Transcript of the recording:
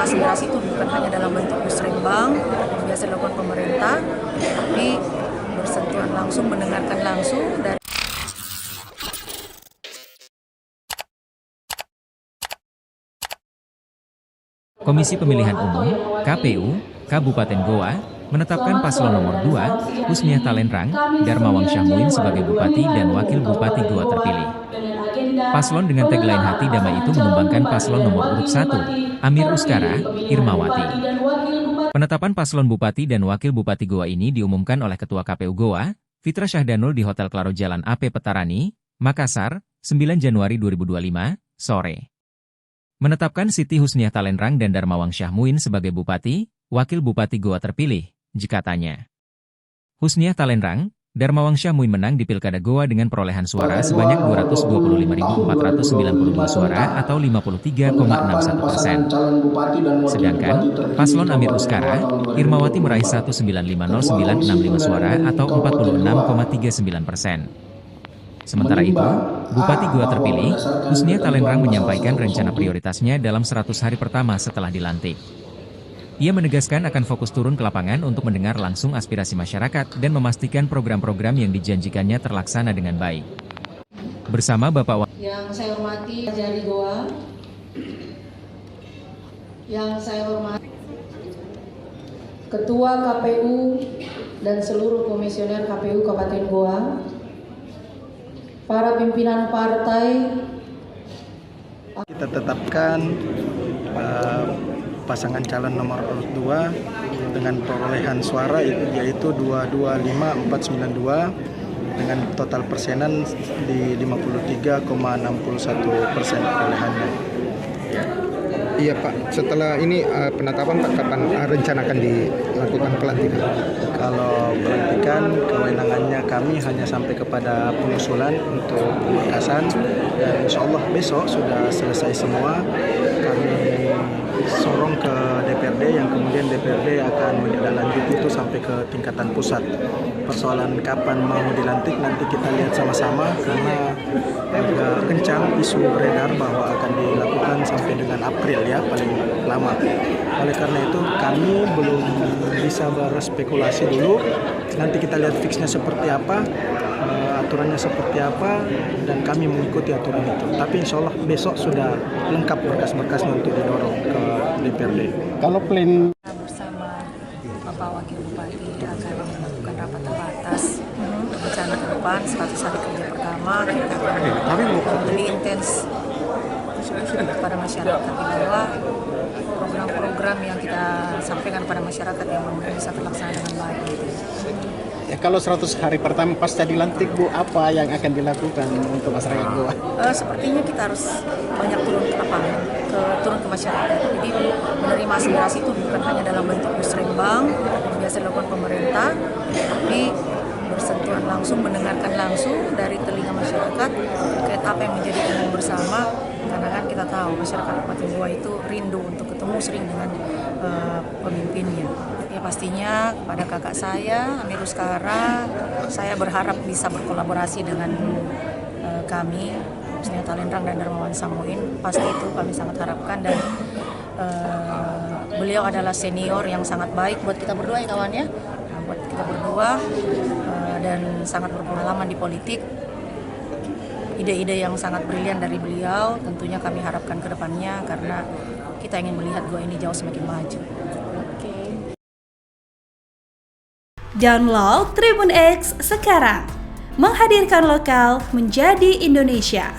aspirasi itu bukan hanya dalam bentuk musrembang biasa dilakukan pemerintah, tapi bersentuhan langsung, mendengarkan langsung dari Komisi Pemilihan Umum (KPU) Kabupaten Goa menetapkan paslon nomor 2, Husniah Talenrang, Darmawang Syahmuin sebagai Bupati dan Wakil Bupati Goa terpilih. Paslon dengan tagline Hati Damai itu menumbangkan paslon nomor urut 1, Amir Uskara, Irmawati. Penetapan paslon Bupati dan Wakil Bupati Goa ini diumumkan oleh Ketua KPU Goa, Fitra Syahdanul di Hotel Claro Jalan AP Petarani, Makassar, 9 Januari 2025, sore. Menetapkan Siti Husniah Talenrang dan Darmawang Syahmuin sebagai Bupati, Wakil Bupati Goa terpilih, jika tanya. Husniah Talenrang, Darmawang Syahmuin menang di Pilkada Goa dengan perolehan suara sebanyak 225.492 suara atau 53,61%. Sedangkan, paslon Amir Uskara, Irmawati meraih 1950965 suara atau 46,39%. Sementara itu, Bupati Goa terpilih, Husniah Talenrang menyampaikan rencana prioritasnya dalam 100 hari pertama setelah dilantik. Ia menegaskan akan fokus turun ke lapangan untuk mendengar langsung aspirasi masyarakat dan memastikan program-program yang dijanjikannya terlaksana dengan baik. Bersama Bapak Yang saya hormati Jari Goa, yang saya hormati Ketua KPU dan seluruh komisioner KPU Kabupaten Goa, para pimpinan partai. Kita tetapkan pasangan calon nomor urut 2 dengan perolehan suara yaitu 225492 dengan total persenan di 53,61% perolehannya. Iya Pak, setelah ini penetapan Pak, kapan rencana akan dilakukan pelantikan? Kalau pelantikan, kewenangannya kami hanya sampai kepada pengusulan untuk pemangkasan dan insya Allah besok sudah selesai semua. Kami sorong ke DPRD yang kemudian DPRD akan menindaklanjuti itu sampai ke tingkatan pusat. Persoalan kapan mau dilantik nanti kita lihat sama-sama karena agak kencang isu beredar bahwa akan dilakukan sampai dengan April ya paling lama. Oleh karena itu kami belum bisa berspekulasi dulu. Nanti kita lihat fixnya seperti apa, aturannya seperti apa, dan kami mengikuti aturan itu. Tapi insya Allah besok sudah lengkap berkas-berkasnya untuk didorong ke DPRD. Kalau plan bersama Bapak Wakil Bupati akan melakukan rapat terbatas rencana ke depan 100 hari kerja pertama kita akan lebih intens kepada masyarakat bahwa program-program yang kita sampaikan kepada masyarakat yang bisa terlaksana dengan baik. ya, kalau 100 hari pertama pasca dilantik Bu, apa yang akan dilakukan untuk masyarakat Goa? Sepertinya kita harus banyak turun ke lapangan, turun ke masyarakat. Jadi menerima aspirasi itu bukan hanya dalam bentuk musrembang biasa dilakukan pemerintah, tapi bersentuhan langsung, mendengarkan langsung dari telinga masyarakat terkait apa yang menjadi umum bersama. Karena kan kita tahu masyarakat Kabupaten Goa itu rindu untuk ketemu sering dengan pemimpinnya. Ya pastinya kepada kakak saya, Amir Uskara, saya berharap bisa berkolaborasi dengan kami, Husniah Talenrang dan Darmawang Syahmuin. Pasti itu kami sangat harapkan dan beliau adalah senior yang sangat baik buat kita berdua ya kawan ya. Buat kita berdua dan sangat berpengalaman di politik. Ide-ide yang sangat brilian dari beliau tentunya kami harapkan ke depannya karena kita ingin melihat Goa ini jauh semakin maju. Download Tribun X sekarang, menghadirkan lokal menjadi Indonesia.